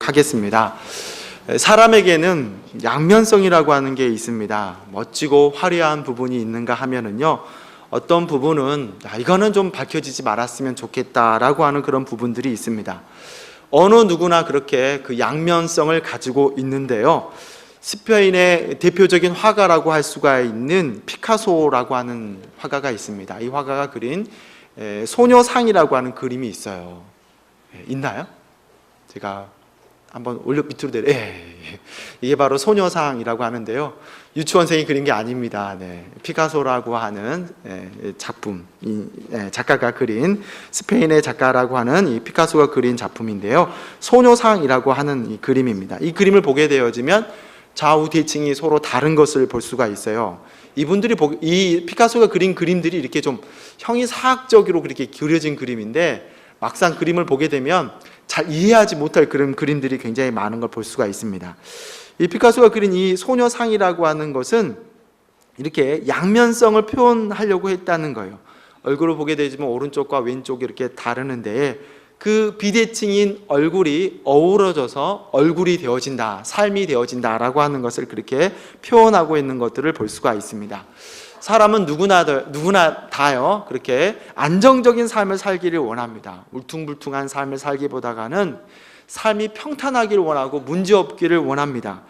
하겠습니다. 사람에게는 양면성이라고 하는 게 있습니다. 멋지고 화려한 부분이 있는가 하면은요, 어떤 부분은 이거는 좀 밝혀지지 말았으면 좋겠다라고 하는 그런 부분들이 있습니다. 어느 누구나 그렇게 그 양면성을 가지고 있는데요, 스페인의 대표적인 화가라고 할 수가 있는 피카소라고 하는 화가가 있습니다. 이 화가가 그린 소녀상이라고 하는 그림이 있어요. 있나요? 제가 한번 밑으로 내려. 이게 바로 소녀상이라고 하는데요, 유치원생이 그린 게 아닙니다. 피카소라고 하는 작품, 작가가 그린, 스페인의 작가라고 하는 이 피카소가 그린 작품인데요, 소녀상이라고 하는 이 그림입니다. 이 그림을 보게 되어지면 좌우 대칭이 서로 다른 것을 볼 수가 있어요. 이 피카소가 그린 그림들이 이렇게 좀 형이사학적으로 그렇게 그려진 그림인데, 막상 그림을 보게 되면 잘 이해하지 못할 그런 그림들이 굉장히 많은 걸 볼 수가 있습니다. 이 피카소가 그린 이 소녀상이라고 하는 것은 이렇게 양면성을 표현하려고 했다는 거예요. 얼굴을 보게 되지만 오른쪽과 왼쪽이 이렇게 다르는데, 그 비대칭인 얼굴이 어우러져서 얼굴이 되어진다, 삶이 되어진다라고 하는 것을 그렇게 표현하고 있는 것들을 볼 수가 있습니다. 사람은 누구나 다요, 그렇게 안정적인 삶을 살기를 원합니다. 울퉁불퉁한 삶을 살기보다는 삶이 평탄하기를 원하고 문제없기를 원합니다.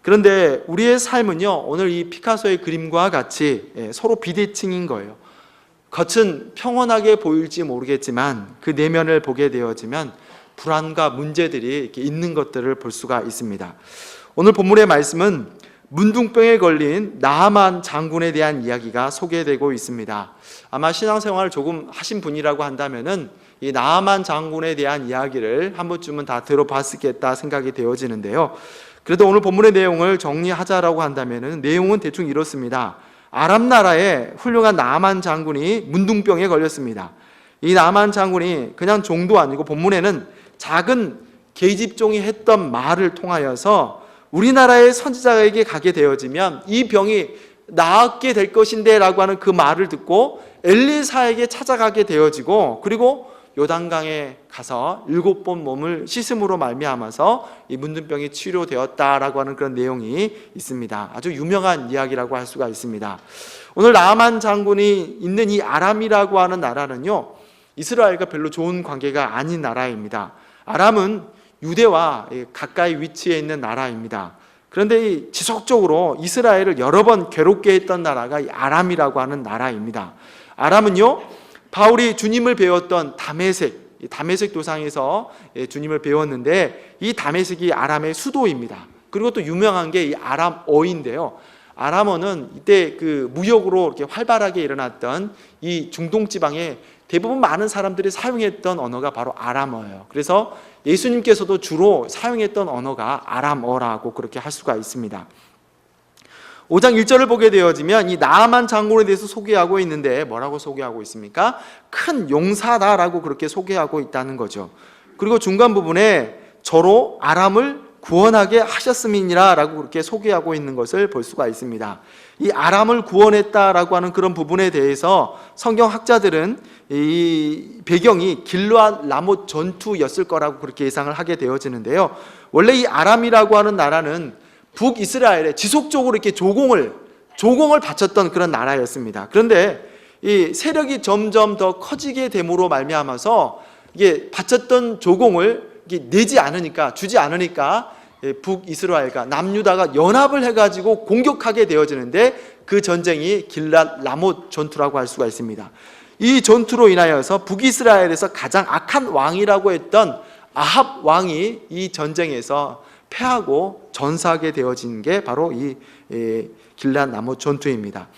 그런데 우리의 삶은요, 오늘 이 피카소의 그림과 같이 서로 비대칭인 거예요. 겉은 평온하게 보일지 모르겠지만 그 내면을 보게 되어지면 불안과 문제들이 이렇게 있는 것들을 볼 수가 있습니다. 오늘 본문의 말씀은 문둥병에 걸린 나아만 장군에 대한 이야기가 소개되고 있습니다. 아마 신앙생활을 조금 하신 분이라고 한다면은 이 나아만 장군에 대한 이야기를 한 번쯤은 다 들어봤겠다 생각이 되어지는데요, 그래도 오늘 본문의 내용을 정리하자라고 한다면은 내용은 대충 이렇습니다. 아람 나라의 훌륭한 나아만 장군이 문둥병에 걸렸습니다. 이 나아만 장군이 그냥 종도 아니고 본문에는 작은 계집종이 했던 말을 통하여서 우리나라의 선지자에게 가게 되어지면 이 병이 나았게 될 것인데 라고 하는 그 말을 듣고 엘리사에게 찾아가게 되어지고, 그리고 요단강에 가서 7번 몸을 씻음으로 말미암아서 이 문둥병이 치료되었다라고 하는 그런 내용이 있습니다. 아주 유명한 이야기라고 할 수가 있습니다. 오늘 나아만 장군이 있는 이 아람이라고 하는 나라는요, 이스라엘과 별로 좋은 관계가 아닌 나라입니다. 아람은 유대와 가까이 위치해 있는 나라입니다. 그런데 지속적으로 이스라엘을 여러 번 괴롭게 했던 나라가 이 아람이라고 하는 나라입니다. 아람은요, 바울이 주님을 배웠던 다메섹 도상에서 주님을 배웠는데, 이 다메섹이 아람의 수도입니다. 그리고 또 유명한 게 이 아람어인데요, 아람어는 이때 그 무역으로 이렇게 활발하게 일어났던 이 중동 지방에 대부분 많은 사람들이 사용했던 언어가 바로 아람어예요. 그래서 예수님께서도 주로 사용했던 언어가 아람어라고 그렇게 할 수가 있습니다. 5장 1절을 보게 되어지면 이 나아만 장군에 대해서 소개하고 있는데, 뭐라고 소개하고 있습니까? 큰 용사다라고 그렇게 소개하고 있다는 거죠. 그리고 중간 부분에 저로 아람을 구원하게 하셨음이니라 라고 그렇게 소개하고 있는 것을 볼 수가 있습니다. 이 아람을 구원했다라고 하는 그런 부분에 대해서 성경학자들은 이 배경이 길르앗 라못 전투였을 거라고 그렇게 예상을 하게 되어지는데요, 원래 이 아람이라고 하는 나라는 북이스라엘에 지속적으로 이렇게 조공을 바쳤던 그런 나라였습니다. 그런데 이 세력이 점점 더 커지게 됨으로 말미암아서 이게 바쳤던 조공을 주지 않으니까 북이스라엘과 남유다가 연합을 해가지고 공격하게 되어지는데, 그 전쟁이 길르앗 라못 전투라고 할 수가 있습니다. 이 전투로 인하여서 북이스라엘에서 가장 악한 왕이라고 했던 아합 왕이 이 전쟁에서 패하고 전사하게 되어진 게 바로 이 길르앗 라못 전투입니다.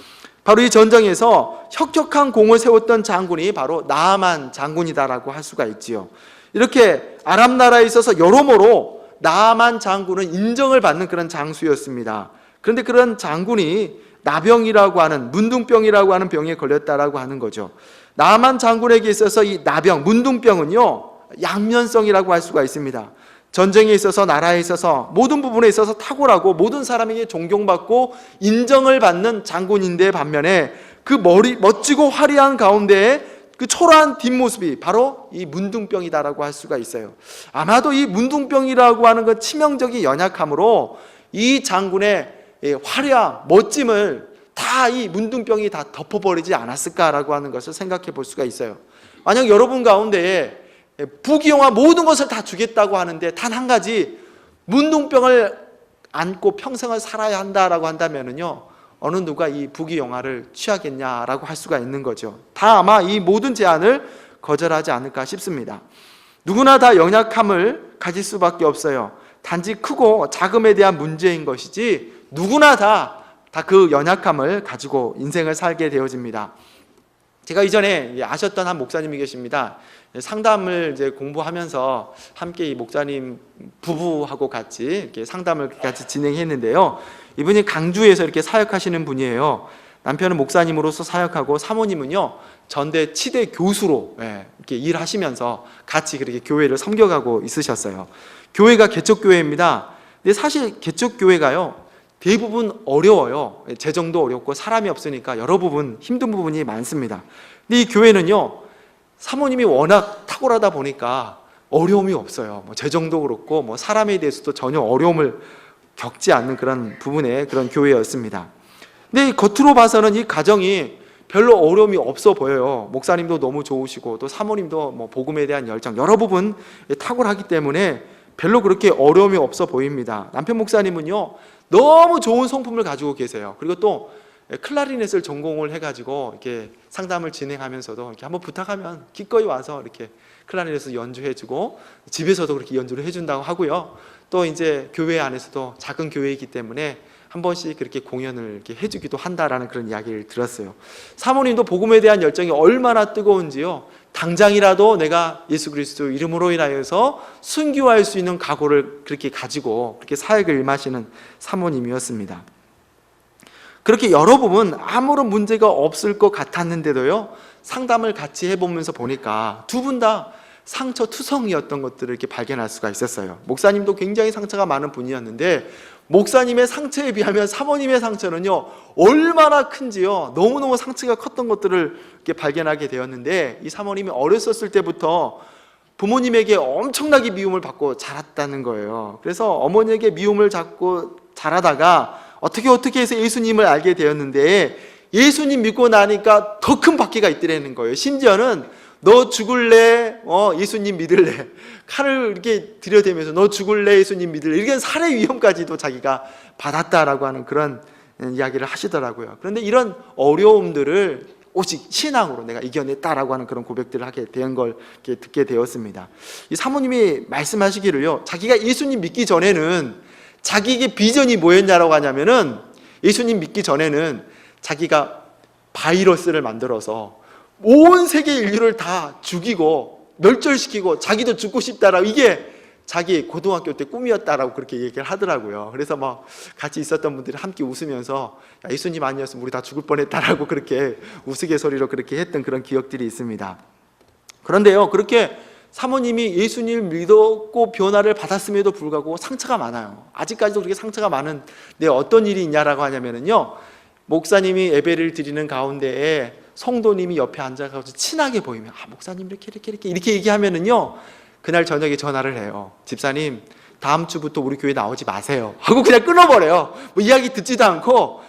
바로 이 전쟁에서 혁혁한 공을 세웠던 장군이 바로 나아만 장군이다라고 할 수가 있지요. 이렇게 아람 나라에 있어서 여러모로 나아만 장군은 인정을 받는 그런 장수였습니다. 그런데 그런 장군이 나병이라고 하는, 문둥병이라고 하는 병에 걸렸다라고 하는 거죠. 나아만 장군에게 있어서 이 나병, 문둥병은요, 양면성이라고 할 수가 있습니다. 전쟁에 있어서, 나라에 있어서, 모든 부분에 있어서 탁월하고 모든 사람에게 존경받고 인정을 받는 장군인데, 반면에 그 멋지고 화려한 가운데에 그 초라한 뒷모습이 바로 이 문둥병이다라고 할 수가 있어요. 아마도 이 문둥병이라고 하는 그 치명적인 연약함으로 이 장군의 화려함, 멋짐을 다 이 문둥병이 다 덮어버리지 않았을까라고 하는 것을 생각해 볼 수가 있어요. 만약 여러분 가운데에 부귀영화 모든 것을 다 주겠다고 하는데 단 한 가지 문둥병을 안고 평생을 살아야 한다라고 한다면은요, 어느 누가 이 부귀영화를 취하겠냐라고 할 수가 있는 거죠. 다 아마 이 모든 제안을 거절하지 않을까 싶습니다. 누구나 다 연약함을 가질 수밖에 없어요. 단지 크고 작음에 대한 문제인 것이지 누구나 다 그 연약함을 가지고 인생을 살게 되어집니다. 제가 이전에 아셨던 한 목사님이 계십니다. 상담을 이제 공부하면서 함께 이 목사님 부부하고 같이 이렇게 상담을 같이 진행했는데요. 이분이 강주에서 이렇게 사역하시는 분이에요. 남편은 목사님으로서 사역하고 사모님은요 전대 치대 교수로 이렇게 일하시면서 같이 그렇게 교회를 섬겨가고 있으셨어요. 교회가 개척교회입니다. 근데 사실 개척교회가요 대부분 어려워요. 재정도 어렵고 사람이 없으니까 여러 부분 힘든 부분이 많습니다. 근데 이 교회는요 사모님이 워낙 탁월하다 보니까 어려움이 없어요. 재정도 그렇고 사람에 대해서도 전혀 어려움을 겪지 않는 그런 부분의 그런 교회였습니다. 근데 겉으로 봐서는 이 가정이 별로 어려움이 없어 보여요. 목사님도 너무 좋으시고 또 사모님도 복음에 대한 열정 여러 부분 탁월하기 때문에 별로 그렇게 어려움이 없어 보입니다. 남편 목사님은요 너무 좋은 성품을 가지고 계세요. 그리고 또 클라리넷을 전공을 해가지고 이렇게 상담을 진행하면서도 이렇게 한번 부탁하면 기꺼이 와서 이렇게 클라리넷을 연주해주고 집에서도 그렇게 연주를 해준다고 하고요. 또 이제 교회 안에서도 작은 교회이기 때문에 한 번씩 그렇게 공연을 이렇게 해주기도 한다라는 그런 이야기를 들었어요. 사모님도 복음에 대한 열정이 얼마나 뜨거운지요. 당장이라도 내가 예수 그리스도 이름으로 인하여서 순교할 수 있는 각오를 그렇게 가지고 그렇게 사역을 임하시는 사모님이었습니다. 그렇게 여러 부분 아무런 문제가 없을 것 같았는데도요 상담을 같이 해보면서 보니까 두 분 다 상처 투성이었던 것들을 이렇게 발견할 수가 있었어요. 목사님도 굉장히 상처가 많은 분이었는데 목사님의 상처에 비하면 사모님의 상처는요 얼마나 큰지요 너무너무 상처가 컸던 것들을 이렇게 발견하게 되었는데 이 사모님이 어렸었을 때부터 부모님에게 엄청나게 미움을 받고 자랐다는 거예요. 그래서 어머니에게 미움을 받고 자라다가 어떻게 해서 예수님을 알게 되었는데 예수님 믿고 나니까 더 큰 박해가 있더라는 거예요. 심지어는 너 죽을래? 예수님 믿을래? 칼을 이렇게 들여대면서 너 죽을래? 예수님 믿을래? 이런 살해 위험까지도 자기가 받았다라고 하는 그런 이야기를 하시더라고요. 그런데 이런 어려움들을 오직 신앙으로 내가 이겨냈다라고 하는 그런 고백들을 하게 된 걸 이렇게 듣게 되었습니다. 이 사모님이 말씀하시기를요, 자기가 예수님 믿기 전에는 자기에게 비전이 뭐였냐라고 하냐면은 예수님 믿기 전에는 자기가 바이러스를 만들어서 온 세계 인류를 다 죽이고 멸절시키고 자기도 죽고 싶다라고 이게 자기 고등학교 때 꿈이었다라고 그렇게 얘기를 하더라고요. 그래서 같이 있었던 분들이 함께 웃으면서 예수님 아니었으면 우리 다 죽을 뻔했다라고 그렇게 우스갯소리로 그렇게 했던 그런 기억들이 있습니다. 그런데요 그렇게 사모님이 예수님을 믿었고 변화를 받았음에도 불구하고 상처가 많아요. 아직까지도 그렇게 상처가 많은데 어떤 일이 있냐라고 하냐면요 목사님이 예배를 드리는 가운데에 성도님이 옆에 앉아가지고 친하게 보이면 목사님 이렇게 얘기하면은요 그날 저녁에 전화를 해요. 집사님 다음 주부터 우리 교회 나오지 마세요 하고 그냥 끊어버려요. 이야기 듣지도 않고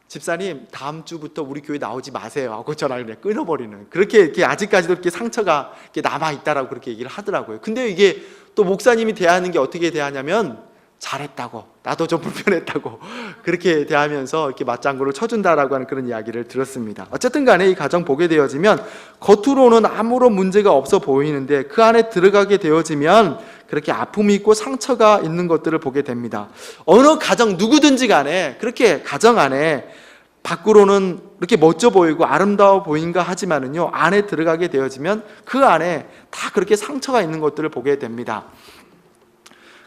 집사님 다음 주부터 우리 교회 나오지 마세요 하고 전화를 그냥 끊어버리는 그렇게 이렇게 아직까지도 이렇게 상처가 이렇게 남아있다라고 그렇게 얘기를 하더라고요. 근데 이게 또 목사님이 대하는 게 어떻게 대하냐면 잘했다고 나도 좀 불편했다고 그렇게 대하면서 이렇게 맞장구를 쳐준다라고 하는 그런 이야기를 들었습니다. 어쨌든 간에 이 가정 보게 되어지면 겉으로는 아무런 문제가 없어 보이는데 그 안에 들어가게 되어지면 그렇게 아픔이 있고 상처가 있는 것들을 보게 됩니다. 어느 가정 누구든지 간에 그렇게 가정 안에 밖으로는 이렇게 멋져 보이고 아름다워 보인가 하지만은요 안에 들어가게 되어지면 그 안에 다 그렇게 상처가 있는 것들을 보게 됩니다.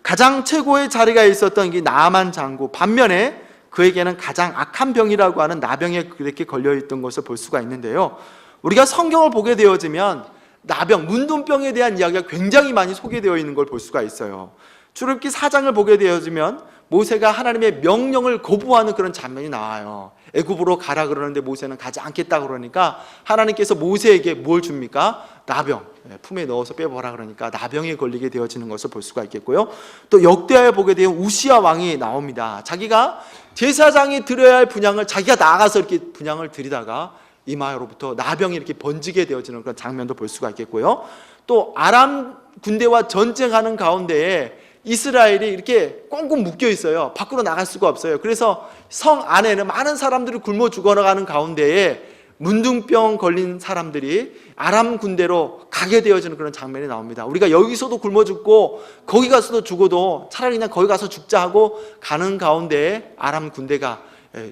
가장 최고의 자리가 있었던 이 나아만 장구 반면에 그에게는 가장 악한 병이라고 하는 나병에 그렇게 걸려있던 것을 볼 수가 있는데요 우리가 성경을 보게 되어지면 나병, 문둥병에 대한 이야기가 굉장히 많이 소개되어 있는 걸 볼 수가 있어요. 출애굽기 4장을 보게 되어지면 모세가 하나님의 명령을 거부하는 그런 장면이 나와요. 애굽으로 가라 그러는데 모세는 가지 않겠다 그러니까 하나님께서 모세에게 뭘 줍니까? 나병, 품에 넣어서 빼보라 그러니까 나병에 걸리게 되어지는 것을 볼 수가 있겠고요. 또 역대하에 보게 되면 우시야 왕이 나옵니다. 자기가 제사장이 드려야 할 분향을 자기가 나가서 이렇게 분향을 드리다가 이마로부터 나병이 이렇게 번지게 되어지는 그런 장면도 볼 수가 있겠고요. 또 아람 군대와 전쟁하는 가운데에 이스라엘이 이렇게 꽁꽁 묶여 있어요. 밖으로 나갈 수가 없어요. 그래서 성 안에는 많은 사람들이 굶어 죽어가는 가운데에 문둥병 걸린 사람들이 아람 군대로 가게 되어지는 그런 장면이 나옵니다. 우리가 여기서도 굶어 죽고 거기 가서도 죽어도 차라리 그냥 거기 가서 죽자 하고 가는 가운데에 아람 군대가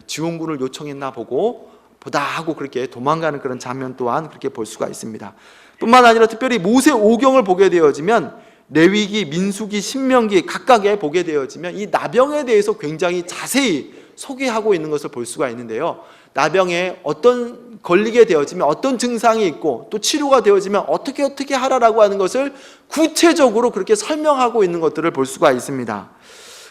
지원군을 요청했나 보다 하고 그렇게 도망가는 그런 장면 또한 그렇게 볼 수가 있습니다. 뿐만 아니라 특별히 모세 오경을 보게 되어지면 레위기, 민수기, 신명기 각각에 보게 되어지면 이 나병에 대해서 굉장히 자세히 소개하고 있는 것을 볼 수가 있는데요. 나병에 어떤 걸리게 되어지면 어떤 증상이 있고 또 치료가 되어지면 어떻게 하라라고 하는 것을 구체적으로 그렇게 설명하고 있는 것들을 볼 수가 있습니다.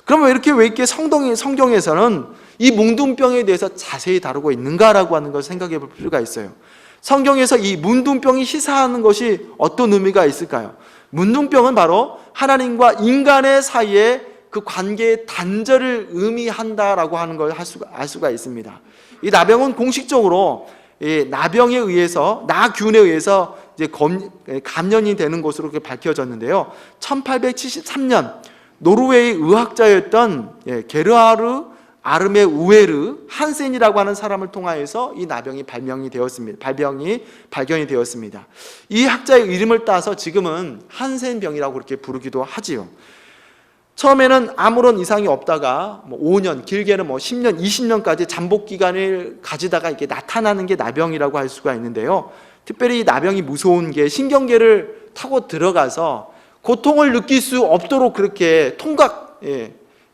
그러면 왜 이렇게 성경에서는 이 뭉둥병에 대해서 자세히 다루고 있는가라고 하는 것을 생각해 볼 필요가 있어요. 성경에서 이 문둥병이 시사하는 것이 어떤 의미가 있을까요? 문둥병은 바로 하나님과 인간의 사이에 그 관계의 단절을 의미한다라고 하는 걸 알 수가 있습니다. 이 나병은 공식적으로 나병에 의해서 나균에 의해서 이제 감염이 되는 것으로 그렇게 밝혀졌는데요. 1873년 노르웨이 의학자였던 게르하르 아르메 우에르 한센이라고 하는 사람을 통하여서 이 나병이 발견이 되었습니다. 이 학자의 이름을 따서 지금은 한센병이라고 그렇게 부르기도 하지요. 처음에는 아무런 이상이 없다가 5년, 길게는 10년, 20년까지 잠복 기간을 가지다가 이게 나타나는 게 나병이라고 할 수가 있는데요. 특별히 이 나병이 무서운 게 신경계를 타고 들어가서 고통을 느낄 수 없도록 그렇게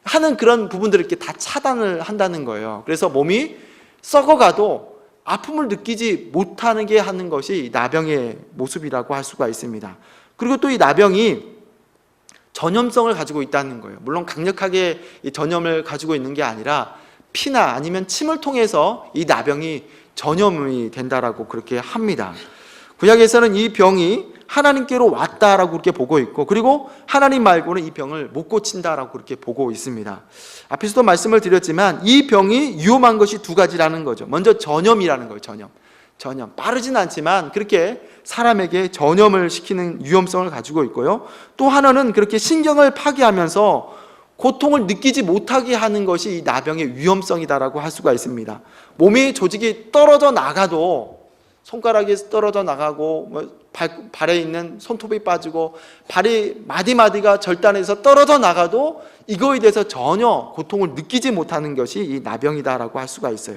하는 그런 부분들을 이렇게 다 차단을 한다는 거예요. 그래서 몸이 썩어가도 아픔을 느끼지 못하는 게 하는 것이 나병의 모습이라고 할 수가 있습니다. 그리고 또 이 나병이 전염성을 가지고 있다는 거예요. 물론 강력하게 이 전염을 가지고 있는 게 아니라 피나 아니면 침을 통해서 이 나병이 전염이 된다라고 그렇게 합니다. 구약에서는 이 병이 하나님께로 왔다라고 그렇게 보고 있고, 그리고 하나님 말고는 이 병을 못 고친다라고 그렇게 보고 있습니다. 앞에서도 말씀을 드렸지만 이 병이 위험한 것이 두 가지라는 거죠. 먼저 전염이라는 거예요. 전염. 빠르진 않지만 그렇게 사람에게 전염을 시키는 위험성을 가지고 있고요. 또 하나는 그렇게 신경을 파괴하면서 고통을 느끼지 못하게 하는 것이 이 나병의 위험성이다라고 할 수가 있습니다. 몸의 조직이 떨어져 나가도, 손가락이 떨어져 나가고 발에 있는 손톱이 빠지고 발이 마디마디가 절단해서 떨어져 나가도 이거에 대해서 전혀 고통을 느끼지 못하는 것이 이 나병이다라고 할 수가 있어요.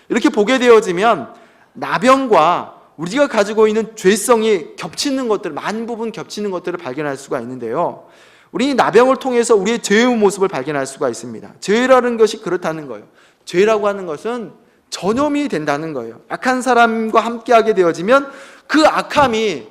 이렇게 보게 되어지면 나병과 우리가 가지고 있는 죄성이 겹치는 것들, 많은 부분 겹치는 것들을 발견할 수가 있는데요. 우리 나병을 통해서 우리의 죄의 모습을 발견할 수가 있습니다. 죄라는 것이 그렇다는 거예요. 죄라고 하는 것은 전염이 된다는 거예요. 악한 사람과 함께하게 되어지면 그 악함이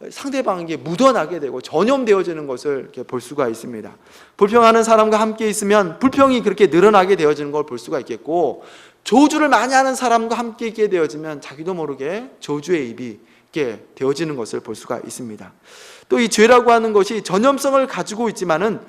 상대방에게 묻어나게 되고 전염되어지는 것을 이렇게 볼 수가 있습니다. 불평하는 사람과 함께 있으면 불평이 그렇게 늘어나게 되어지는 걸 볼 수가 있겠고, 저주를 많이 하는 사람과 함께 있게 되어지면 자기도 모르게 저주의 입이 있게 되어지는 것을 볼 수가 있습니다. 또 이 죄라고 하는 것이 전염성을 가지고 있지만은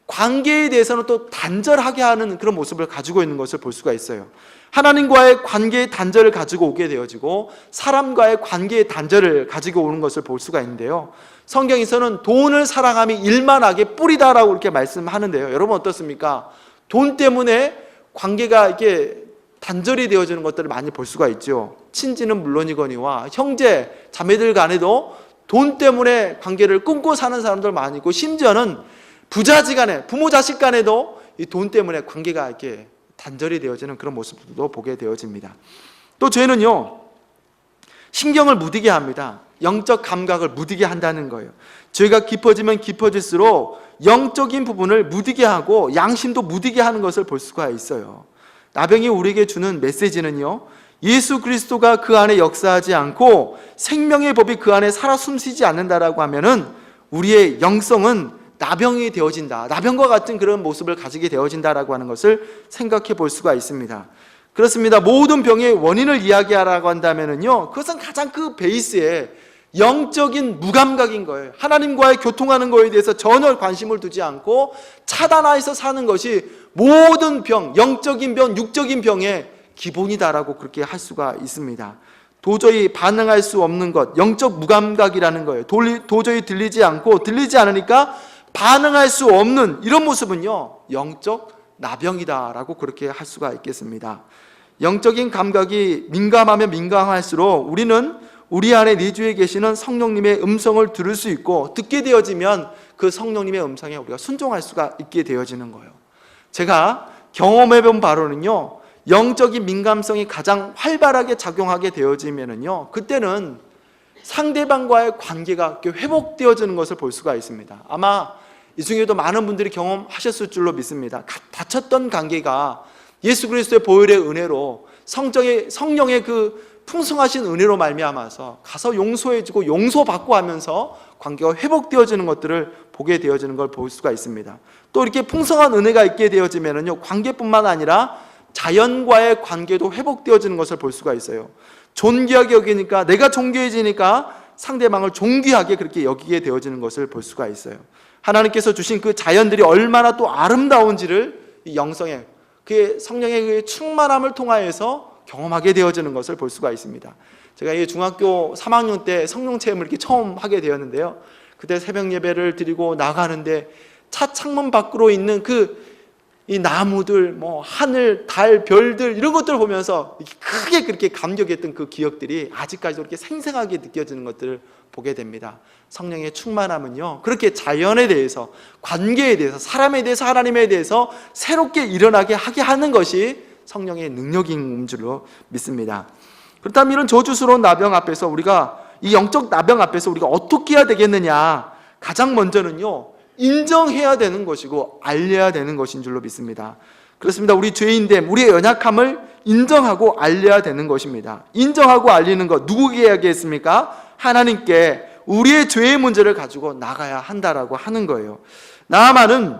관계에 대해서는 또 단절하게 하는 그런 모습을 가지고 있는 것을 볼 수가 있어요. 하나님과의 관계의 단절을 가지고 오게 되어지고 사람과의 관계의 단절을 가지고 오는 것을 볼 수가 있는데요. 성경에서는 돈을 사랑함이 일만 악의 뿌리다라고 이렇게 말씀하는데요. 여러분 어떻습니까? 돈 때문에 관계가 이렇게 단절이 되어지는 것들을 많이 볼 수가 있죠. 친지는 물론이거니와 형제, 자매들 간에도 돈 때문에 관계를 끊고 사는 사람들 많이 있고, 심지어는 부자지간에, 부모 자식 간에도 이 돈 때문에 관계가 이렇게 단절이 되어지는 그런 모습도 보게 되어집니다. 또 죄는요, 신경을 무디게 합니다. 영적 감각을 무디게 한다는 거예요. 죄가 깊어지면 깊어질수록 영적인 부분을 무디게 하고 양심도 무디게 하는 것을 볼 수가 있어요. 나병이 우리에게 주는 메시지는요, 예수 그리스도가 그 안에 역사하지 않고 생명의 법이 그 안에 살아 숨쉬지 않는다라고 하면은 우리의 영성은 나병이 되어진다, 나병과 같은 그런 모습을 가지게 되어진다라고 하는 것을 생각해 볼 수가 있습니다. 그렇습니다. 모든 병의 원인을 이야기하라고 한다면은요, 그것은 가장 그 베이스에 영적인 무감각인 거예요. 하나님과의 교통하는 거에 대해서 전혀 관심을 두지 않고 차단하여서 사는 것이 모든 병, 영적인 병, 육적인 병의 기본이다라고 그렇게 할 수가 있습니다. 도저히 반응할 수 없는 것, 영적 무감각이라는 거예요. 도저히 들리지 않고 들리지 않으니까 반응할 수 없는 이런 모습은요, 영적 나병이다라고 그렇게 할 수가 있겠습니다. 영적인 감각이 민감하면 민감할수록 우리는 우리 안에 내주에 계시는 성령님의 음성을 들을 수 있고, 듣게 되어지면 그 성령님의 음성에 우리가 순종할 수가 있게 되어지는 거예요. 제가 경험해 본 바로는요, 영적인 민감성이 가장 활발하게 작용하게 되어지면은요, 그때는 상대방과의 관계가 회복되어지는 것을 볼 수가 있습니다. 아마 이 중에도 많은 분들이 경험하셨을 줄로 믿습니다. 다쳤던 관계가 예수 그리스도의 보혈의 은혜로 성령의 그 풍성하신 은혜로 말미암아서 가서 용서해주고 용서받고 하면서 관계가 회복되어지는 것들을 보게 되어지는 걸 볼 수가 있습니다. 또 이렇게 풍성한 은혜가 있게 되어지면은요, 관계뿐만 아니라 자연과의 관계도 회복되어지는 것을 볼 수가 있어요. 존귀하게 여기니까, 내가 존귀해지니까 상대방을 존귀하게 그렇게 여기게 되어지는 것을 볼 수가 있어요. 하나님께서 주신 그 자연들이 얼마나 또 아름다운지를 이 영성의 그의 성령의 그 충만함을 통하여서 경험하게 되어지는 것을 볼 수가 있습니다. 제가 이 중학교 3학년 때 성령 체험을 이렇게 처음 하게 되었는데요, 그때 새벽 예배를 드리고 나가는데 차 창문 밖으로 있는 이 나무들, 하늘, 달, 별들 이런 것들을 보면서 크게 그렇게 감격했던 그 기억들이 아직까지도 이렇게 생생하게 느껴지는 것들을 보게 됩니다. 성령의 충만함은요, 그렇게 자연에 대해서, 관계에 대해서, 사람에 대해서, 하나님에 대해서 새롭게 일어나게 하게 하는 것이 성령의 능력인 줄로 믿습니다. 그렇다면 이런 저주스러운 나병 앞에서 우리가, 이 영적 나병 앞에서 우리가 어떻게 해야 되겠느냐? 가장 먼저는요, 인정해야 되는 것이고 알려야 되는 것인 줄로 믿습니다. 그렇습니다. 우리 죄인됨, 우리의 연약함을 인정하고 알려야 되는 것입니다. 인정하고 알리는 것, 누구에게 하겠습니까? 하나님께 우리의 죄의 문제를 가지고 나가야 한다라고 하는 거예요. 나아만은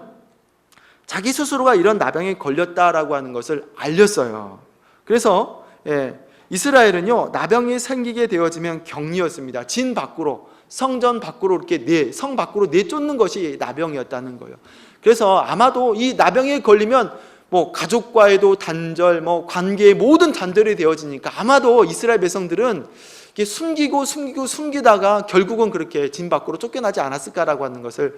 자기 스스로가 이런 나병에 걸렸다라고 하는 것을 알렸어요. 그래서 이스라엘은요, 나병이 생기게 되어지면 격리였습니다. 진 밖으로, 성전 밖으로 이렇게 성 밖으로 내쫓는 것이 나병이었다는 거예요. 그래서 아마도 이 나병에 걸리면 가족과의도 단절, 관계의 모든 단절이 되어지니까 아마도 이스라엘 백성들은 이렇게 숨기다가 결국은 그렇게 진 밖으로 쫓겨나지 않았을까라고 하는 것을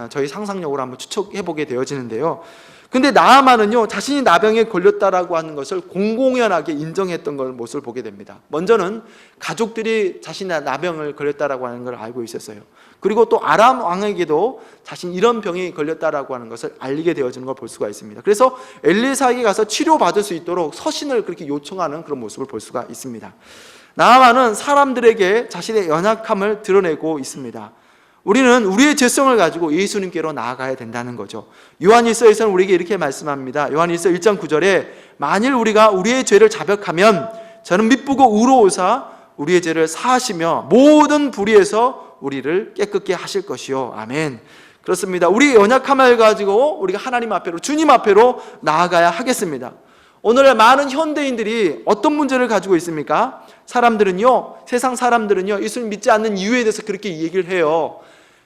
저희 상상력으로 한번 추측해 보게 되어지는데요. 근데 나아만은요, 자신이 나병에 걸렸다라고 하는 것을 공공연하게 인정했던 모습을 보게 됩니다. 먼저는 가족들이 자신이 나병을 걸렸다라고 하는 걸 알고 있었어요. 그리고 또 아람 왕에게도 자신이 이런 병에 걸렸다라고 하는 것을 알리게 되어지는 걸 볼 수가 있습니다. 그래서 엘리사에게 가서 치료받을 수 있도록 서신을 그렇게 요청하는 그런 모습을 볼 수가 있습니다. 나아만은 사람들에게 자신의 연약함을 드러내고 있습니다. 우리는 우리의 죄성을 가지고 예수님께로 나아가야 된다는 거죠. 요한일서에서는 우리에게 이렇게 말씀합니다. 요한일서 1장 9절에 만일 우리가 우리의 죄를 자백하면 저는 미쁘고 의로우사 우리의 죄를 사하시며 모든 불의에서 우리를 깨끗게 하실 것이요. 아멘. 그렇습니다. 우리의 연약함을 가지고 우리가 하나님 앞으로, 주님 앞으로 나아가야 하겠습니다. 오늘날 많은 현대인들이 어떤 문제를 가지고 있습니까? 세상 사람들은요, 예수님 믿지 않는 이유에 대해서 그렇게 얘기를 해요.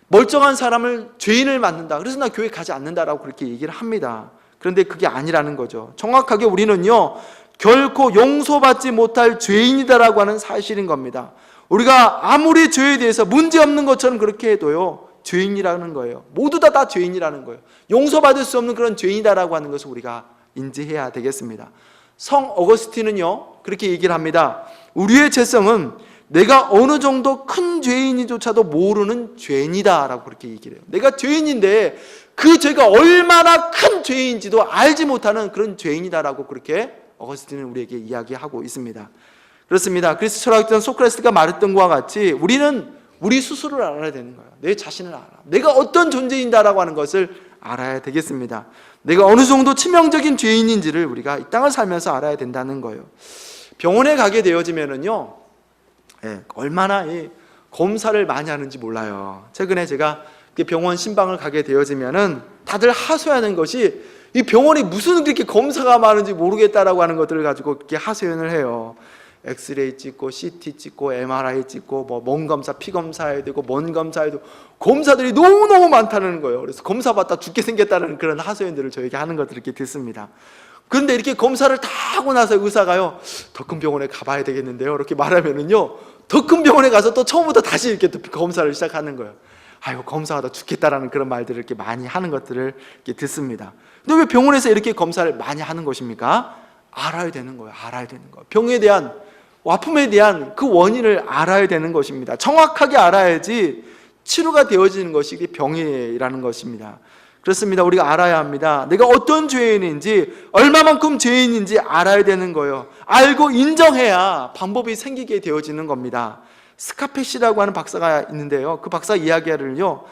멀쩡한 사람을 죄인을 만든다, 그래서 나 교회 가지 않는다라고 그렇게 얘기를 합니다. 그런데 그게 아니라는 거죠. 정확하게 우리는요, 결코 용서받지 못할 죄인이다라고 하는 사실인 겁니다. 우리가 아무리 죄에 대해서 문제없는 것처럼 그렇게 해도요, 죄인이라는 거예요. 모두 다 죄인이라는 거예요. 용서받을 수 없는 그런 죄인이다라고 하는 것을 우리가 인지해야 되겠습니다. 성 어거스틴은요, 그렇게 얘기를 합니다. 우리의 죄성은 내가 어느 정도 큰 죄인이조차도 모르는 죄인이다 라고 그렇게 얘기를 해요. 내가 죄인인데 그 죄가 얼마나 큰 죄인지도 알지 못하는 그런 죄인이다라고 그렇게 어거스틴은 우리에게 이야기하고 있습니다. 그렇습니다. 그리스 철학자 소크라테스가 말했던 것과 같이 우리는 우리 스스로를 알아야 되는 거예요. 내 자신을 알아. 내가 어떤 존재인다라고 하는 것을 알아야 되겠습니다. 내가 어느 정도 치명적인 죄인인지를 우리가 이 땅을 살면서 알아야 된다는 거예요. 병원에 가게 되어지면은요, 얼마나 검사를 많이 하는지 몰라요. 최근에 제가 병원 신방을 가게 되어지면은 다들 하소연하는 것이 이 병원이 무슨 그렇게 검사가 많은지 모르겠다라고 하는 것들을 가지고 이렇게 하소연을 해요. 엑스레이 찍고 CT 찍고 MRI 찍고 뭐 몸 검사, 피 검사해야 되고 뭔 검사해야 되고 검사들이 너무너무 많다는 거예요. 그래서 검사 받다 죽게 생겼다는 그런 하소연들을 저에게 하는 것들을 이렇게 듣습니다. 그런데 이렇게 검사를 다 하고 나서 의사가요, 더 큰 병원에 가봐야 되겠는데요, 이렇게 말하면은요, 더 큰 병원에 가서 또 처음부터 다시 이렇게 또 검사를 시작하는 거예요. 아이고, 검사하다 죽겠다라는 그런 말들을 이렇게 많이 하는 것들을 이렇게 듣습니다. 근데 왜 병원에서 이렇게 검사를 많이 하는 것입니까? 알아야 되는 거예요. 알아야 되는 거예요. 병에 대한, 아픔에 대한 그 원인을 알아야 되는 것입니다. 정확하게 알아야지 치료가 되어지는 것이 병이라는 것입니다. 그렇습니다. 우리가 알아야 합니다. 내가 어떤 죄인인지, 얼마만큼 죄인인지 알아야 되는 거예요. 알고 인정해야 방법이 생기게 되어지는 겁니다. 스카페시라고 하는 박사가 있는데요, 그 박사 이야기를요,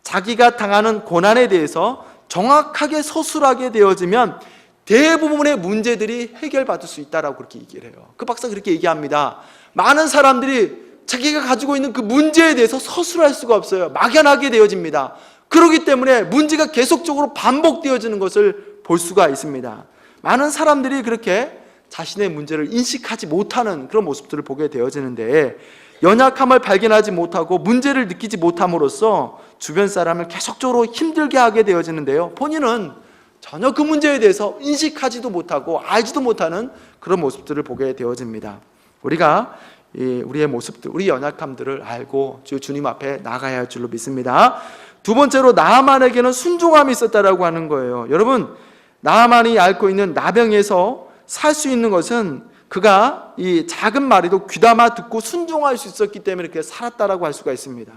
자기가 당하는 고난에 대해서 정확하게 서술하게 되어지면 대부분의 문제들이 해결받을 수 있다라고 그렇게 얘기를 해요. 그 박사가 그렇게 얘기합니다. 많은 사람들이 자기가 가지고 있는 그 문제에 대해서 서술할 수가 없어요. 막연하게 되어집니다. 그렇기 때문에 문제가 계속적으로 반복되어지는 것을 볼 수가 있습니다. 많은 사람들이 그렇게 자신의 문제를 인식하지 못하는 그런 모습들을 보게 되어지는데, 연약함을 발견하지 못하고 문제를 느끼지 못함으로써 주변 사람을 계속적으로 힘들게 하게 되어지는데요, 본인은 전혀 그 문제에 대해서 인식하지도 못하고 알지도 못하는 그런 모습들을 보게 되어집니다. 우리가 우리의 모습들, 우리 연약함들을 알고 주님 앞에 나가야 할 줄로 믿습니다. 두 번째로, 나아만에게는 순종함이 있었다라고 하는 거예요. 여러분, 나아만이 앓고 있는 나병에서 살 수 있는 것은 그가 이 작은 말에도 귀담아 듣고 순종할 수 있었기 때문에 그렇게 살았다라고 할 수가 있습니다.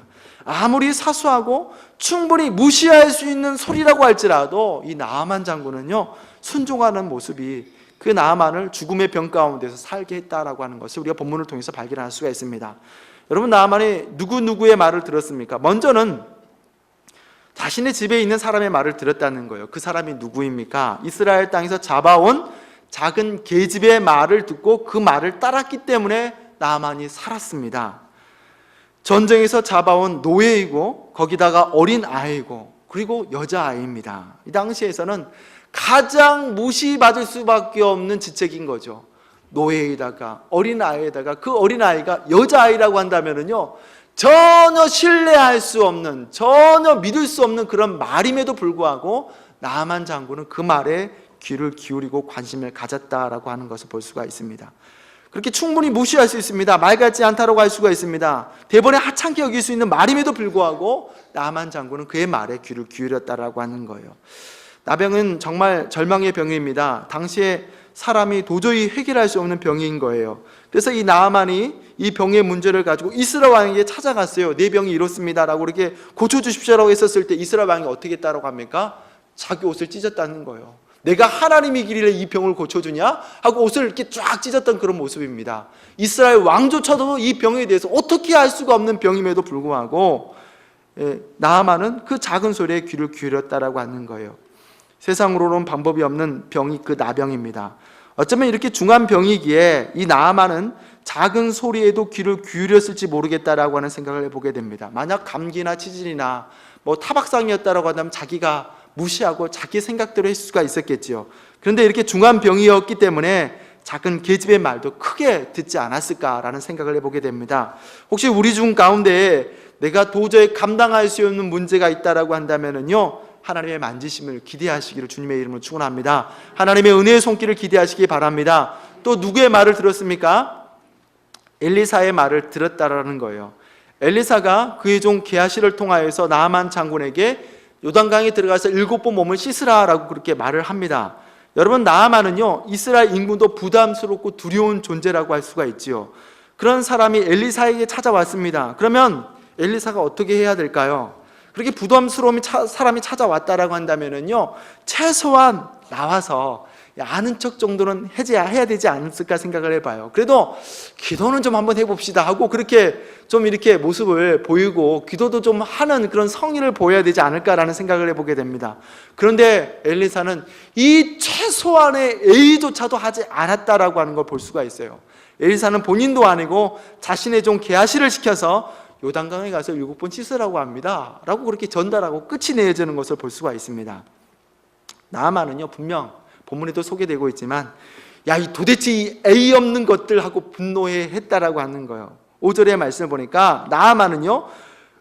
아무리 사소하고 충분히 무시할 수 있는 소리라고 할지라도 이 나아만 장군은요, 순종하는 모습이 그 나아만을 죽음의 병 가운데서 살게 했다라고 하는 것을 우리가 본문을 통해서 발견할 수가 있습니다. 여러분, 나아만이 누구의 말을 들었습니까? 먼저는 자신의 집에 있는 사람의 말을 들었다는 거예요. 그 사람이 누구입니까? 이스라엘 땅에서 잡아온 작은 계집의 말을 듣고 그 말을 따랐기 때문에 나아만이 살았습니다. 전쟁에서 잡아온 노예이고 거기다가 어린 아이고 그리고 여자아이입니다. 이 당시에서는 가장 무시받을 수밖에 없는 지책인 거죠. 노예에다가 어린아이에다가 그 어린아이가 여자아이라고 한다면은요, 전혀 신뢰할 수 없는, 전혀 믿을 수 없는 그런 말임에도 불구하고 나아만 장군은 그 말에 귀를 기울이고 관심을 가졌다라고 하는 것을 볼 수가 있습니다. 그렇게 충분히 무시할 수 있습니다. 말 같지 않다라고 할 수가 있습니다. 대번에 하찮게 여길 수 있는 말임에도 불구하고 나아만 장군은 그의 말에 귀를 기울였다라고 하는 거예요. 나병은 정말 절망의 병입니다. 당시에 사람이 도저히 해결할 수 없는 병인 거예요. 그래서 이 나아만이 이 병의 문제를 가지고 이스라엘 왕에게 찾아갔어요. 내 병이 이렇습니다라고 이렇게 고쳐주십시오라고 했었을 때 이스라엘 왕이 어떻게 했다고 합니까? 자기 옷을 찢었다는 거예요. 내가 하나님이길래 이 병을 고쳐주냐? 하고 옷을 이렇게 쫙 찢었던 그런 모습입니다. 이스라엘 왕조차도 이 병에 대해서 어떻게 알 수가 없는 병임에도 불구하고 나아만은 그 작은 소리에 귀를 기울였다라고 하는 거예요. 세상으로는 방법이 없는 병이 그 나병입니다. 어쩌면 이렇게 중한 병이기에 이 나아만은 작은 소리에도 귀를 기울였을지 모르겠다라고 하는 생각을 해보게 됩니다. 만약 감기나 치질이나 뭐 타박상이었다라고 한다면 자기가 무시하고 자기 생각대로 했을 수가 있었겠죠. 그런데 이렇게 중한 병이었기 때문에 작은 계집의 말도 크게 듣지 않았을까라는 생각을 해보게 됩니다. 혹시 우리 중 가운데 내가 도저히 감당할 수 없는 문제가 있다라고 한다면은요, 하나님의 만지심을 기대하시기를 주님의 이름으로 축원합니다. 하나님의 은혜의 손길을 기대하시기 바랍니다. 또 누구의 말을 들었습니까? 엘리사의 말을 들었다라는 거예요. 엘리사가 그의 종 게하시를 통하여서 나아만 장군에게 요단강에 들어가서 7번 몸을 씻으라라고 그렇게 말을 합니다. 여러분, 나아만은요, 이스라엘 인구도 부담스럽고 두려운 존재라고 할 수가 있지요. 그런 사람이 엘리사에게 찾아왔습니다. 그러면 엘리사가 어떻게 해야 될까요? 그렇게 부담스러운 사람이 찾아왔다라고 한다면은요, 최소한 나와서 아는 척 정도는 해야 되지 않을까 생각을 해봐요. 그래도 기도는 좀 한번 해봅시다 하고 그렇게 좀 이렇게 모습을 보이고 기도도 좀 하는 그런 성의를 보여야 되지 않을까라는 생각을 해보게 됩니다. 그런데 엘리사는 이 최소한의 예의조차도 하지 않았다라고 하는 걸 볼 수가 있어요. 엘리사는 본인도 아니고 자신의 종 게하시를 시켜서 요단강에 가서 7번 씻으라고 합니다 라고 그렇게 전달하고 끝이 내어지는 것을 볼 수가 있습니다. 나아만은요, 분명 본문에도 소개되고 있지만 야, 이 도대체 이 A 없는 것들 하고 분노해 했다라고 하는 거예요. 5절의 말씀을 보니까 나아만은요,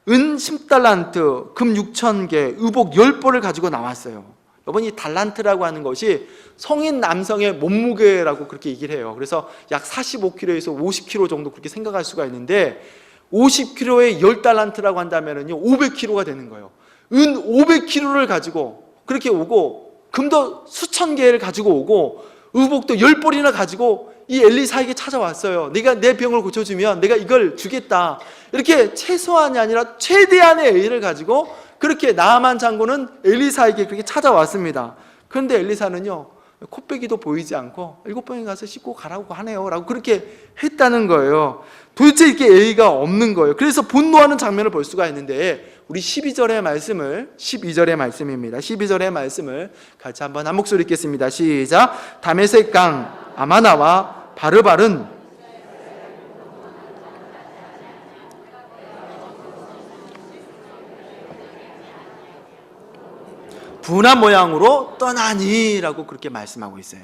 은 10달란트, 금 6,000개, 의복 10벌을 가지고 나왔어요. 여러분, 이 달란트라고 하는 것이 성인 남성의 몸무게라고 그렇게 얘기를 해요. 그래서 약 45kg에서 50kg 정도 그렇게 생각할 수가 있는데 50kg에 10달란트라고 한다면은요 500kg가 되는 거예요. 은 500kg를 가지고 그렇게 오고, 금도 수천 개를 가지고 오고, 의복도 10벌이나 가지고 이 엘리사에게 찾아왔어요. 네가 내 병을 고쳐주면 내가 이걸 주겠다. 이렇게 최소한이 아니라 최대한의 A를 가지고 그렇게 나아만 장군은 엘리사에게 그렇게 찾아왔습니다. 그런데 엘리사는요, 코빼기도 보이지 않고 7번에 가서 씻고 가라고 하네요 라고 그렇게 했다는 거예요. 도대체 이렇게 A가 없는 거예요. 그래서 분노하는 장면을 볼 수가 있는데, 우리 12절의 말씀입니다. 12절의 말씀을 같이 한번 한 목소리 읽겠습니다. 시작. 다메섹 강 아마나와 바르발은 분한 모양으로 떠나니 라고 그렇게 말씀하고 있어요.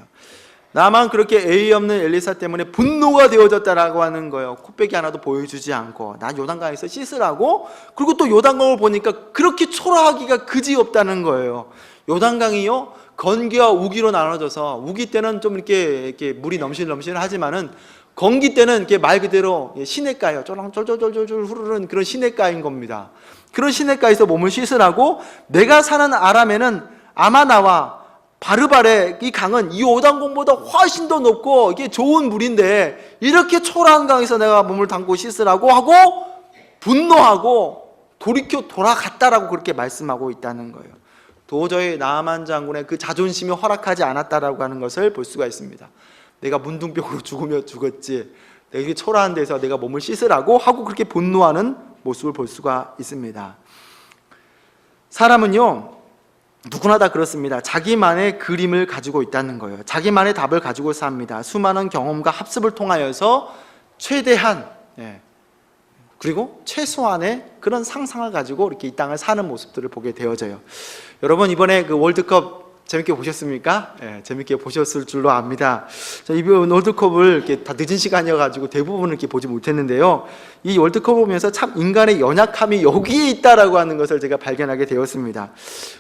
나만 그렇게 A 없는 엘리사 때문에 분노가 되어졌다라고 하는 거예요. 코빼기 하나도 보여주지 않고 난 요단강에서 씻으라고. 그리고 또 요단강을 보니까 그렇게 초라하기가 그지없다는 거예요. 요단강이요, 건기와 우기로 나눠져서, 우기 때는 좀 이렇게 물이 넘실넘실하지만은 건기 때는 이렇게 말 그대로 시냇가예요. 쫄쫄쫄쫄쫄 흐르는 그런 시냇가인 겁니다. 그런 시냇가에서 몸을 씻으라고. 내가 사는 아람에는 아마나와 바르발의 이 강은 이 요단강보다 훨씬 더 높고 이게 좋은 물인데 이렇게 초라한 강에서 내가 몸을 담고 씻으라고 하고 분노하고 돌이켜 돌아갔다라고 그렇게 말씀하고 있다는 거예요. 도저히 나아만 장군의 그 자존심이 허락하지 않았다라고 하는 것을 볼 수가 있습니다. 내가 문둥병으로 죽으면 죽었지, 내가 이렇게 초라한 데서 내가 몸을 씻으라고 하고 그렇게 분노하는 모습을 볼 수가 있습니다. 사람은요, 누구나 다 그렇습니다. 자기만의 그림을 가지고 있다는 거예요. 자기만의 답을 가지고 삽니다. 수많은 경험과 학습을 통하여서 최대한, 그리고 최소한의 그런 상상을 가지고 이렇게 이 땅을 사는 모습들을 보게 되어져요. 여러분, 이번에 그 월드컵 재밌게 보셨습니까? 재밌게 보셨을 줄로 압니다. 이번 월드컵을 이렇게 다 늦은 시간이어가지고 대부분을 이렇게 보지 못했는데요. 이 월드컵을 보면서 참 인간의 연약함이 여기에 있다라고 하는 것을 제가 발견하게 되었습니다.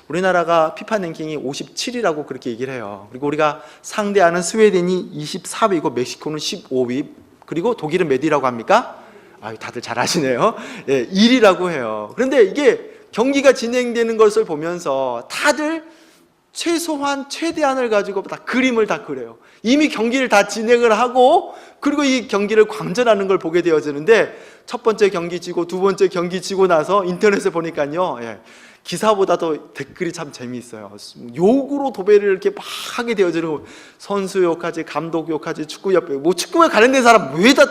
우리나라가 피파 랭킹이 57위라고 그렇게 얘기를 해요. 그리고 우리가 상대하는 스웨덴이 24위고 멕시코는 15위, 그리고 독일은 몇 위라고 합니까? 다들 잘 아시네요. 1위라고 해요. 그런데 이게 경기가 진행되는 것을 보면서 다들 최소한 최대한을 가지고 다 그림을 다 그려요. 이미 경기를 다 진행을 하고 그리고 이 경기를 관전하는 걸 보게 되어지는데, 첫 번째 경기 지고 두 번째 경기 지고 나서 인터넷에 보니까요, 기사보다도 댓글이 참 재미있어요. 욕으로 도배를 이렇게 막 하게 되어지는, 선수 욕하지, 감독 욕하지, 축구협회, 뭐 축구에 관련된 사람 왜 다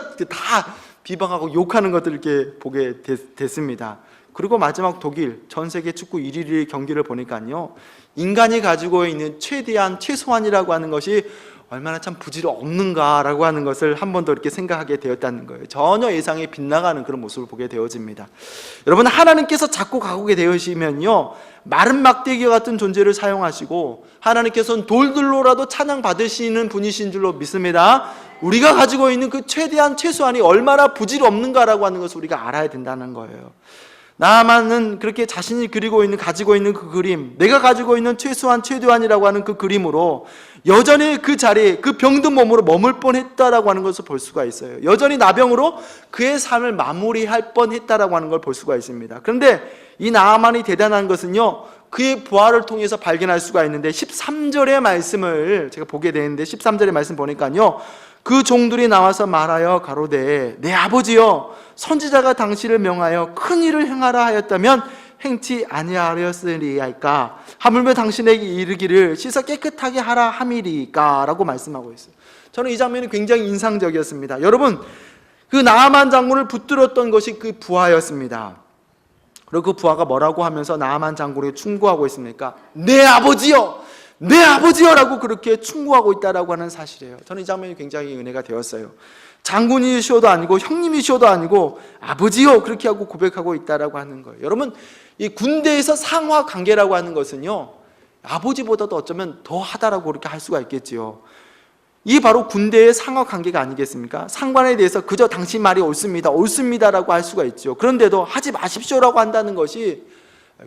비방하고 욕하는 것들을 이렇게 보게 됐습니다. 그리고 마지막 독일 전 세계 축구 1위 경기를 보니까요, 인간이 가지고 있는 최대한 최소한이라고 하는 것이 얼마나 참 부질없는가라고 하는 것을 한 번 더 이렇게 생각하게 되었다는 거예요. 전혀 예상에 빗나가는 그런 모습을 보게 되어집니다. 여러분, 하나님께서 자꾸 가꾸게 되시면요, 마른 막대기 같은 존재를 사용하시고 하나님께서는 돌들로라도 찬양 받으시는 분이신 줄로 믿습니다. 우리가 가지고 있는 그 최대한 최소한이 얼마나 부질없는가라고 하는 것을 우리가 알아야 된다는 거예요. 나만은 그렇게 자신이 가지고 있는 그 그림, 내가 가지고 있는 최소한 최대한이라고 하는 그 그림으로 여전히 그 자리에 그 병든 몸으로 머물 뻔했다라고 하는 것을 볼 수가 있어요. 여전히 나병으로 그의 삶을 마무리할 뻔했다라고 하는 걸 볼 수가 있습니다. 그런데 이 나아만이 대단한 것은요, 그의 부활을 통해서 발견할 수가 있는데, 13절의 말씀을 제가 보게 되는데 13절의 말씀 보니까요, 그 종들이 나와서 말하여 가로되 내 아버지여, 선지자가 당신을 명하여 큰 일을 행하라 하였다면 행치 아니하였으리이까, 하물며 당신에게 이르기를 씻어 깨끗하게 하라 함이리까 라고 말씀하고 있어요. 저는 이 장면이 굉장히 인상적이었습니다. 여러분, 그 나아만 장군을 붙들었던 것이 그 부하였습니다. 그리고 그 부하가 뭐라고 하면서 나아만 장군에게 충고하고 있습니까? 내 아버지여, 내 아버지여라고 그렇게 충고하고 있다라고 하는 사실이에요. 저는 이 장면이 굉장히 은혜가 되었어요. 장군이시오도 아니고 형님이시오도 아니고 아버지요 그렇게 하고 고백하고 있다라고 하는 거예요. 여러분, 이 군대에서 상하 관계라고 하는 것은요, 아버지보다도 어쩌면 더 하다라고 그렇게 할 수가 있겠지요. 이게 바로 군대의 상하 관계가 아니겠습니까? 상관에 대해서 그저 당신 말이 옳습니다, 옳습니다라고 할 수가 있죠. 그런데도 하지 마십시오라고 한다는 것이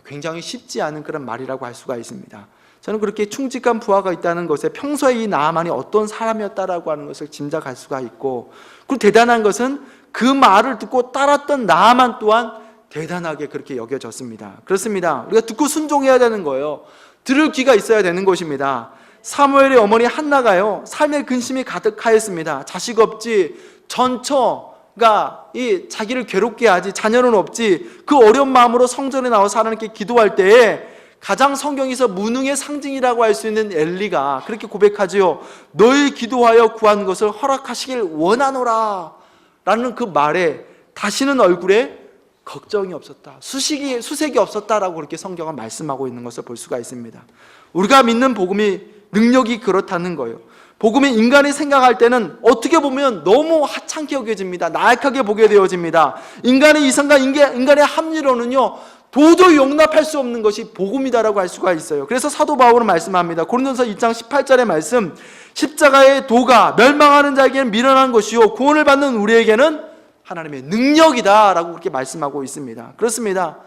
굉장히 쉽지 않은 그런 말이라고 할 수가 있습니다. 저는 그렇게 충직한 부하가 있다는 것에 평소에 이 나아만이 어떤 사람이었다라고 하는 것을 짐작할 수가 있고, 그리고 대단한 것은 그 말을 듣고 따랐던 나아만 또한 대단하게 그렇게 여겨졌습니다. 그렇습니다. 우리가 듣고 순종해야 되는 거예요. 들을 귀가 있어야 되는 것입니다. 사무엘의 어머니 한나가요, 삶의 근심이 가득하였습니다. 자식 없지, 전처가 이 자기를 괴롭게 하지, 자녀는 없지, 그 어려운 마음으로 성전에 나와서 하나님께 기도할 때에 가장 성경에서 무능의 상징이라고 할 수 있는 엘리가 그렇게 고백하지요. 너희 기도하여 구한 것을 허락하시길 원하노라 라는 그 말에 다시는 얼굴에 걱정이 없었다, 수색이 없었다라고 그렇게 성경은 말씀하고 있는 것을 볼 수가 있습니다. 우리가 믿는 복음이 능력이 그렇다는 거예요. 복음이 인간이 생각할 때는 어떻게 보면 너무 하찮게 여겨집니다. 나약하게 보게 되어집니다. 인간의 이성과 인간의 합리로는요 도저히 용납할 수 없는 것이 복음이다라고 할 수가 있어요. 그래서 사도 바울은 말씀합니다. 고린도서 2장 18절의 말씀, 십자가의 도가 멸망하는 자에게는 미련한 것이요 구원을 받는 우리에게는 하나님의 능력이다 라고 그렇게 말씀하고 있습니다. 그렇습니다.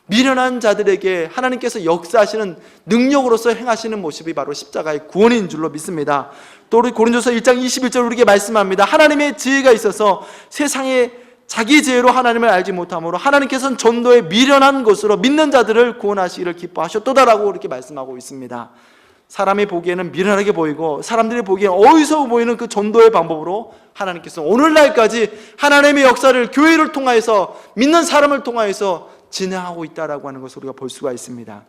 미련한 자들에게 하나님께서 역사하시는 능력으로서 행하시는 모습이 바로 십자가의 구원인 줄로 믿습니다. 또 우리 고린도서 1장 21절 우리에게 말씀합니다. 하나님의 지혜가 있어서 세상에 자기 지혜로 하나님을 알지 못함으로 하나님께서는 전도에 미련한 것으로 믿는 자들을 구원하시기를 기뻐하셨도다라고 그렇게 말씀하고 있습니다. 사람이 보기에는 미련하게 보이고 사람들이 보기에는 어리석어 보이는 그 전도의 방법으로 하나님께서 오늘날까지 하나님의 역사를 교회를 통하여서 믿는 사람을 통하여서 진행하고 있다라고 하는 것을 우리가 볼 수가 있습니다.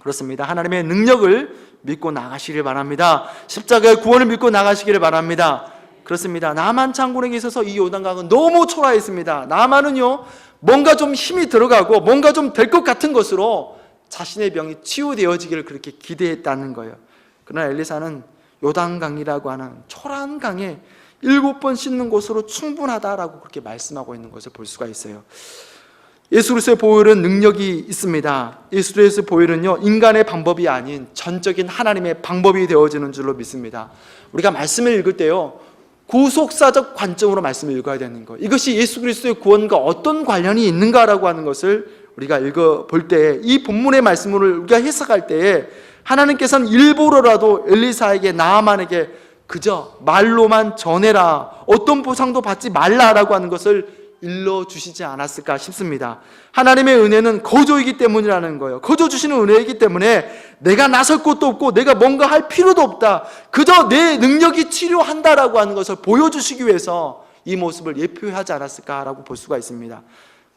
그렇습니다. 하나님의 능력을 믿고 나가시길 바랍니다. 십자가의 구원을 믿고 나가시기를 바랍니다. 그렇습니다. 나만 장군에게 있어서 이 요단강은 너무 초라했습니다. 나만은요 뭔가 좀 힘이 들어가고 뭔가 좀 될 것 같은 것으로 자신의 병이 치유되어지기를 그렇게 기대했다는 거예요. 그러나 엘리사는 요단강이라고 하는 초라한 강에 7번 씻는 것으로 충분하다라고 그렇게 말씀하고 있는 것을 볼 수가 있어요. 예수 그리스도의 보혈은 능력이 있습니다. 예수 그리스도의 보혈은요 인간의 방법이 아닌 전적인 하나님의 방법이 되어지는 줄로 믿습니다. 우리가 말씀을 읽을 때요 구속사적 관점으로 말씀을 읽어야 되는 거, 이것이 예수 그리스도의 구원과 어떤 관련이 있는가라고 하는 것을 우리가 읽어볼 때, 이 본문의 말씀을 우리가 해석할 때에 하나님께서는 일부러라도 엘리사에게 나아만에게 그저 말로만 전해라, 어떤 보상도 받지 말라라고 하는 것을 일러주시지 않았을까 싶습니다. 하나님의 은혜는 거저이기 때문이라는 거예요. 거저 주시는 은혜이기 때문에 내가 나설 것도 없고 내가 뭔가 할 필요도 없다, 그저 내 능력이 치료한다라고 하는 것을 보여주시기 위해서 이 모습을 예표하지 않았을까라고 볼 수가 있습니다.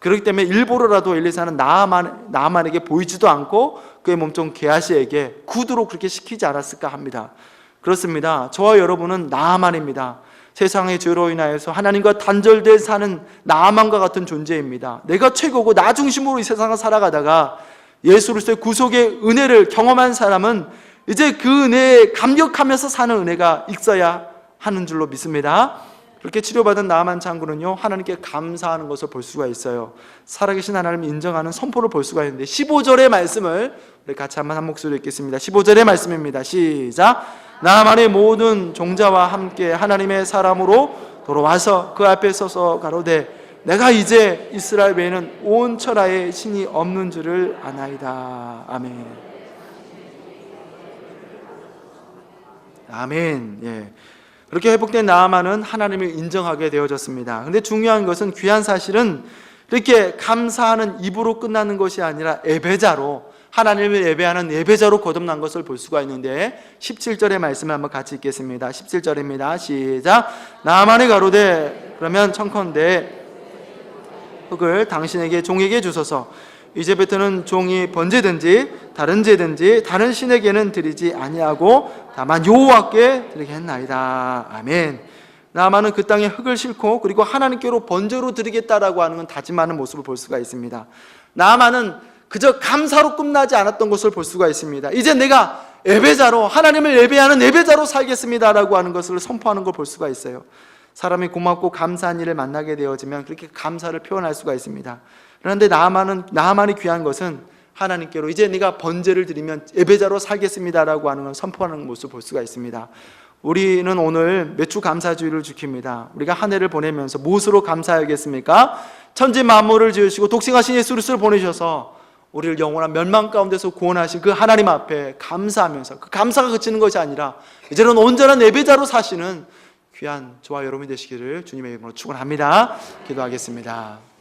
그렇기 때문에 일부러라도 엘리사는 나아만에게 보이지도 않고 그의 몸종 게하시에게 구두로 그렇게 시키지 않았을까 합니다. 그렇습니다. 저와 여러분은 나아만입니다. 세상의 죄로 인하여서 하나님과 단절돼 사는 나아만과 같은 존재입니다. 내가 최고고 나 중심으로 이 세상을 살아가다가 예수 그리스도의 구속의 은혜를 경험한 사람은 이제 그 은혜에 감격하면서 사는 은혜가 있어야 하는 줄로 믿습니다. 그렇게 치료받은 나아만 장군은요 하나님께 감사하는 것을 볼 수가 있어요. 살아계신 하나님을 인정하는 선포를 볼 수가 있는데 15절의 말씀을 우리 같이 한번 한 목소리로 읽겠습니다. 15절의 말씀입니다. 시작. 나아만의 모든 종자와 함께 하나님의 사람으로 돌아와서 그 앞에 서서 가로되 내가 이제 이스라엘 외에는 온 천하에 신이 없는 줄을 아나이다. 아멘. 아멘. 예. 그렇게 회복된 나아만은 하나님을 인정하게 되어졌습니다. 그런데 중요한 것은, 귀한 사실은 이렇게 감사하는 입으로 끝나는 것이 아니라 예배자로, 하나님을 예배하는 예배자로 거듭난 것을 볼 수가 있는데 17절의 말씀을 한번 같이 읽겠습니다. 17절입니다. 시작. 나아만이 가로되 그러면 청컨대 흙을 당신에게 종에게 주소서. 이제부터는 종이 번제든지 다른 제든지 다른 신에게는 드리지 아니하고 다만 여호와께 드리게 했나이다. 아멘. 나아만은 그 땅에 흙을 싣고 그리고 하나님께로 번제로 드리겠다라고 하는 건 다짐하는 모습을 볼 수가 있습니다. 나아만은 그저 감사로 끝나지 않았던 것을 볼 수가 있습니다. 이제 내가 예배자로, 하나님을 예배하는 예배자로 살겠습니다라고 하는 것을 선포하는 걸 볼 수가 있어요. 사람이 고맙고 감사한 일을 만나게 되어지면 그렇게 감사를 표현할 수가 있습니다. 그런데 나만이 귀한 것은 하나님께로 이제 네가 번제를 드리면 예배자로 살겠습니다라고 하는 걸 선포하는 모습을 볼 수가 있습니다. 우리는 오늘 매주 감사주의를 지킵니다. 우리가 한 해를 보내면서 무엇으로 감사하겠습니까? 천지 만물을 지으시고 독생하신 예수 그리스도를 보내셔서 우리를 영원한 멸망 가운데서 구원하신 그 하나님 앞에 감사하면서, 그 감사가 그치는 것이 아니라 이제는 온전한 예배자로 사시는 귀한 저와 여러분이 되시기를 주님의 이름으로 축원합니다. 기도하겠습니다.